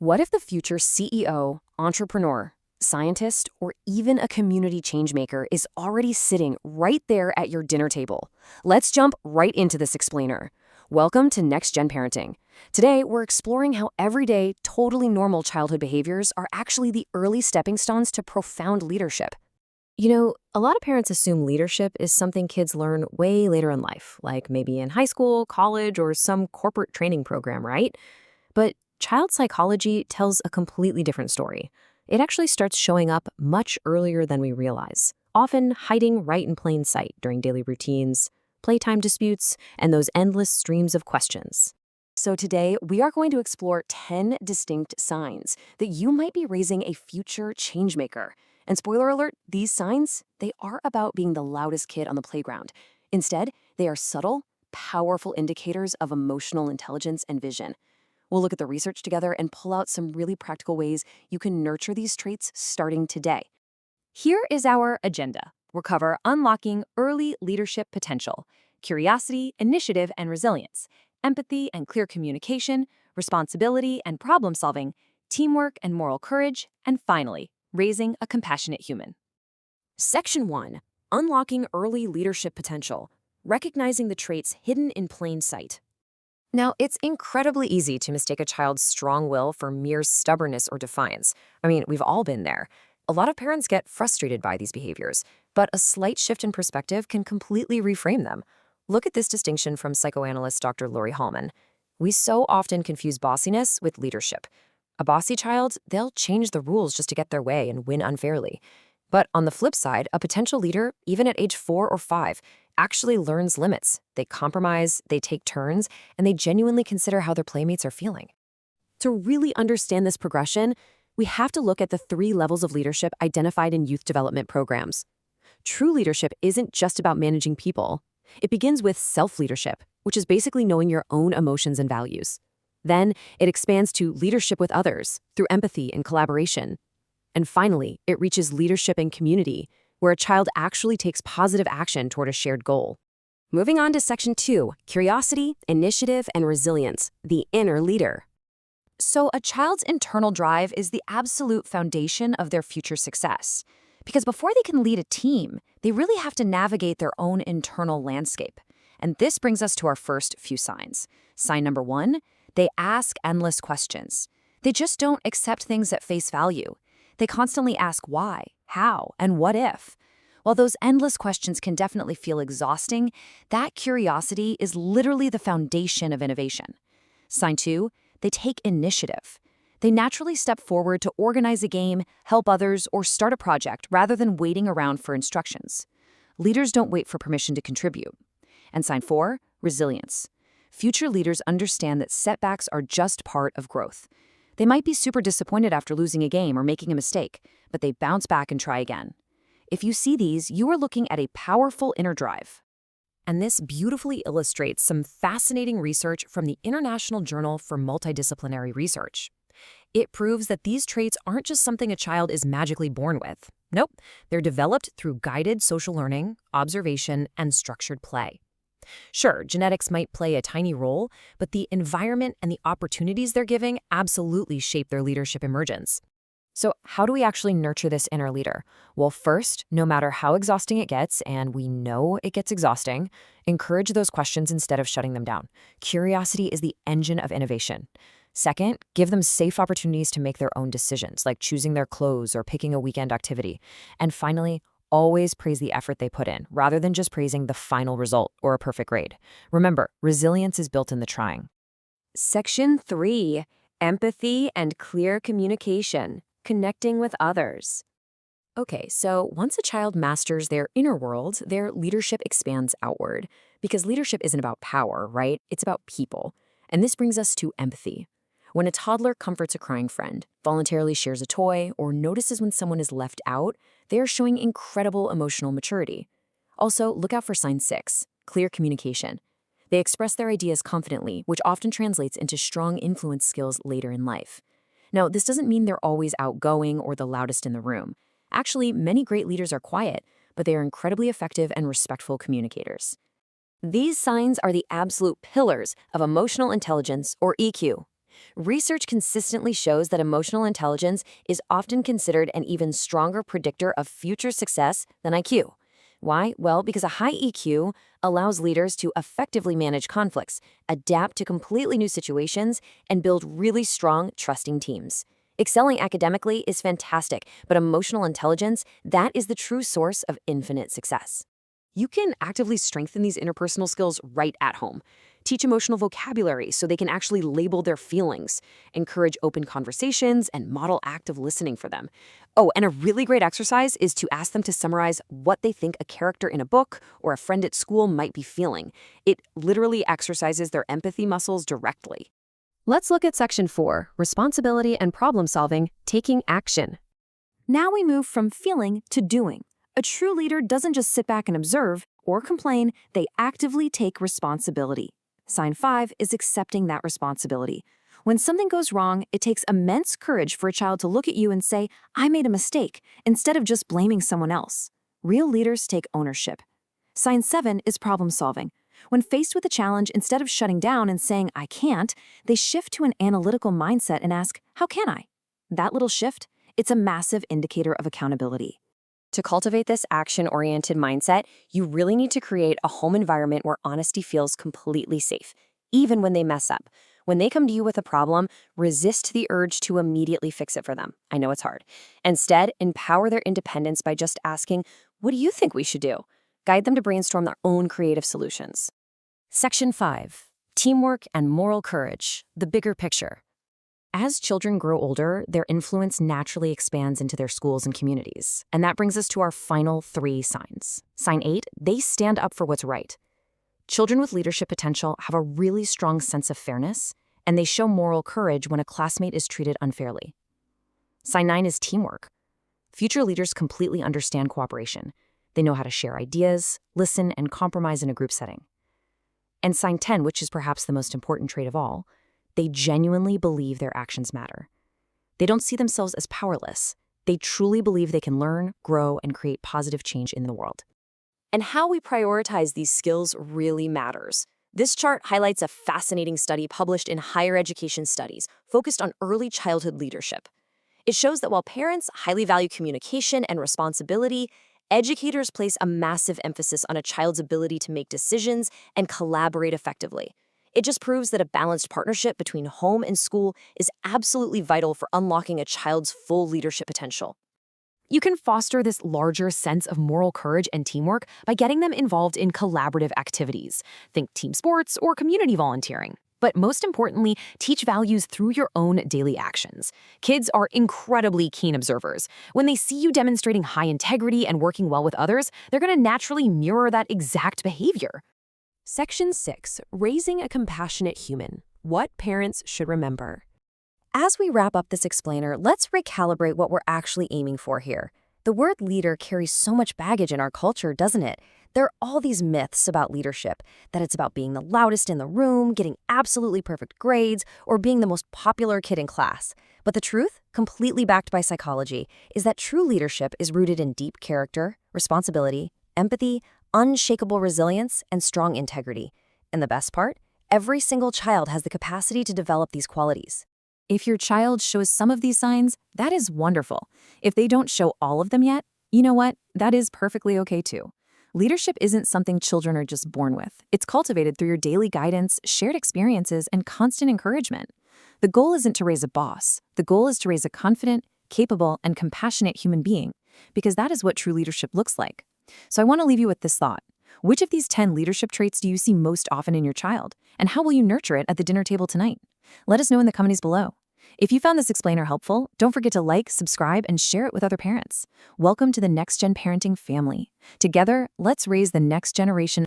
What if the future CEO, entrepreneur, scientist, or even a community changemaker is already sitting right there at your dinner table? Let's jump right into this explainer. Welcome to Next Gen Parenting. Today, we're exploring how everyday, totally normal childhood behaviors are actually the early stepping stones to profound leadership. A lot of parents assume leadership is something kids learn way later in life, like maybe in high school, college, or some corporate training program, right? But child psychology tells a completely different story. It actually starts showing up much earlier than we realize, often hiding right in plain sight during daily routines, playtime disputes, and those endless streams of questions. So today, we are going to explore 10 distinct signs that you might be raising a future changemaker. And spoiler alert, these signs, they are about being the loudest kid on the playground. Instead, they are subtle, powerful indicators of emotional intelligence and vision. We'll look at the research together and pull out some really practical ways you can nurture these traits starting today. Here is our agenda. We'll cover unlocking early leadership potential, curiosity, initiative, and resilience, empathy and clear communication, responsibility and problem solving, teamwork and moral courage, and finally, raising a compassionate human. Section 1. Unlocking early leadership potential, recognizing the traits hidden in plain sight. Now, it's incredibly easy to mistake a child's strong will for mere stubbornness or defiance. I mean, we've all been there. A lot of parents get frustrated by these behaviors, but a slight shift in perspective can completely reframe them. Look at this distinction from psychoanalyst Dr. Lori Hallman. We so often confuse bossiness with leadership. A bossy child, they'll change the rules just to get their way and win unfairly. But on the flip side, a potential leader, even at age 4 or 5, actually learns limits. They compromise, they take turns, and they genuinely consider how their playmates are feeling. To really understand this progression, we have to look at the 3 levels of leadership identified in youth development programs. True leadership isn't just about managing people. It begins with self-leadership, which is basically knowing your own emotions and values. Then, it expands to leadership with others through empathy and collaboration. And finally, it reaches leadership in community, where a child actually takes positive action toward a shared goal. Moving on to Section 2, curiosity, initiative, and resilience, the inner leader. So a child's internal drive is the absolute foundation of their future success. Because before they can lead a team, they really have to navigate their own internal landscape. And this brings us to our first few signs. Sign number 1, they ask endless questions. They just don't accept things at face value. They constantly ask why, how, and what if. While those endless questions can definitely feel exhausting, that curiosity is literally the foundation of innovation. Sign 2, they take initiative. They naturally step forward to organize a game, help others, or start a project rather than waiting around for instructions. Leaders don't wait for permission to contribute. And sign 4, resilience. Future leaders understand that setbacks are just part of growth. They might be super disappointed after losing a game or making a mistake, but they bounce back and try again. If you see these, you are looking at a powerful inner drive. And this beautifully illustrates some fascinating research from the International Journal for Multidisciplinary Research. It proves that these traits aren't just something a child is magically born with. Nope, they're developed through guided social learning, observation, and structured play. Sure, genetics might play a tiny role, but the environment and the opportunities they're giving absolutely shape their leadership emergence. So how do we actually nurture this inner leader? Well, first, no matter how exhausting it gets, and we know it gets exhausting, encourage those questions instead of shutting them down. Curiosity is the engine of innovation. Second, give them safe opportunities to make their own decisions, like choosing their clothes or picking a weekend activity. And finally, always praise the effort they put in, rather than just praising the final result or a perfect grade. Remember, resilience is built in the trying. Section 3, empathy and clear communication, connecting with others. Okay, so once a child masters their inner world, their leadership expands outward. Because leadership isn't about power, right? It's about people. And this brings us to empathy. When a toddler comforts a crying friend, voluntarily shares a toy, or notices when someone is left out, they are showing incredible emotional maturity. Also, look out for sign 6, clear communication. They express their ideas confidently, which often translates into strong influence skills later in life. Now, this doesn't mean they're always outgoing or the loudest in the room. Actually, many great leaders are quiet, but they are incredibly effective and respectful communicators. These signs are the absolute pillars of emotional intelligence, or EQ. Research consistently shows that emotional intelligence is often considered an even stronger predictor of future success than IQ. Why? Well, because a high EQ allows leaders to effectively manage conflicts, adapt to completely new situations, and build really strong, trusting teams. Excelling academically is fantastic, but emotional intelligence, that is the true source of infinite success. You can actively strengthen these interpersonal skills right at home. Teach emotional vocabulary so they can actually label their feelings, encourage open conversations, and model active listening for them. Oh, and a really great exercise is to ask them to summarize what they think a character in a book or a friend at school might be feeling. It literally exercises their empathy muscles directly. Let's look at Section 4, Responsibility and Problem Solving, Taking Action. Now we move from feeling to doing. A true leader doesn't just sit back and observe or complain, they actively take responsibility. Sign 5 is accepting that responsibility. When something goes wrong, it takes immense courage for a child to look at you and say, "I made a mistake," instead of just blaming someone else. Real leaders take ownership. Sign 7 is problem solving. When faced with a challenge, instead of shutting down and saying, "I can't," they shift to an analytical mindset and ask, "How can I?" That little shift, it's a massive indicator of accountability. To cultivate this action-oriented mindset, you really need to create a home environment where honesty feels completely safe, even when they mess up. When they come to you with a problem, resist the urge to immediately fix it for them. I know it's hard. Instead, empower their independence by just asking, "What do you think we should do?" Guide them to brainstorm their own creative solutions. Section 5. Teamwork and Moral Courage, the Bigger Picture. As children grow older, their influence naturally expands into their schools and communities. And that brings us to our final 3 signs. Sign 8, they stand up for what's right. Children with leadership potential have a really strong sense of fairness, and they show moral courage when a classmate is treated unfairly. Sign 9 is teamwork. Future leaders completely understand cooperation. They know how to share ideas, listen, and compromise in a group setting. And sign 10, which is perhaps the most important trait of all, they genuinely believe their actions matter. They don't see themselves as powerless. They truly believe they can learn, grow, and create positive change in the world. And how we prioritize these skills really matters. This chart highlights a fascinating study published in Higher Education Studies focused on early childhood leadership. It shows that while parents highly value communication and responsibility, educators place a massive emphasis on a child's ability to make decisions and collaborate effectively. It just proves that a balanced partnership between home and school is absolutely vital for unlocking a child's full leadership potential. You can foster this larger sense of moral courage and teamwork by getting them involved in collaborative activities. Think team sports or community volunteering. But most importantly, teach values through your own daily actions. Kids are incredibly keen observers. When they see you demonstrating high integrity and working well with others, they're going to naturally mirror that exact behavior. Section 6. Raising a Compassionate Human. What parents should remember. As we wrap up this explainer, let's recalibrate what we're actually aiming for here. The word leader carries so much baggage in our culture, doesn't it? There are all these myths about leadership, that it's about being the loudest in the room, getting absolutely perfect grades, or being the most popular kid in class. But the truth, completely backed by psychology, is that true leadership is rooted in deep character, responsibility, empathy, unshakable resilience, and strong integrity. And the best part? Every single child has the capacity to develop these qualities. If your child shows some of these signs, that is wonderful. If they don't show all of them yet, you know what? That is perfectly okay too. Leadership isn't something children are just born with. It's cultivated through your daily guidance, shared experiences, and constant encouragement. The goal isn't to raise a boss. The goal is to raise a confident, capable, and compassionate human being, because that is what true leadership looks like. So I want to leave you with this thought. Which of these 10 leadership traits do you see most often in your child? And how will you nurture it at the dinner table tonight? Let us know in the comments below. If you found this explainer helpful, don't forget to like, subscribe, and share it with other parents. Welcome to the Next Gen Parenting family. Together, let's raise the next generation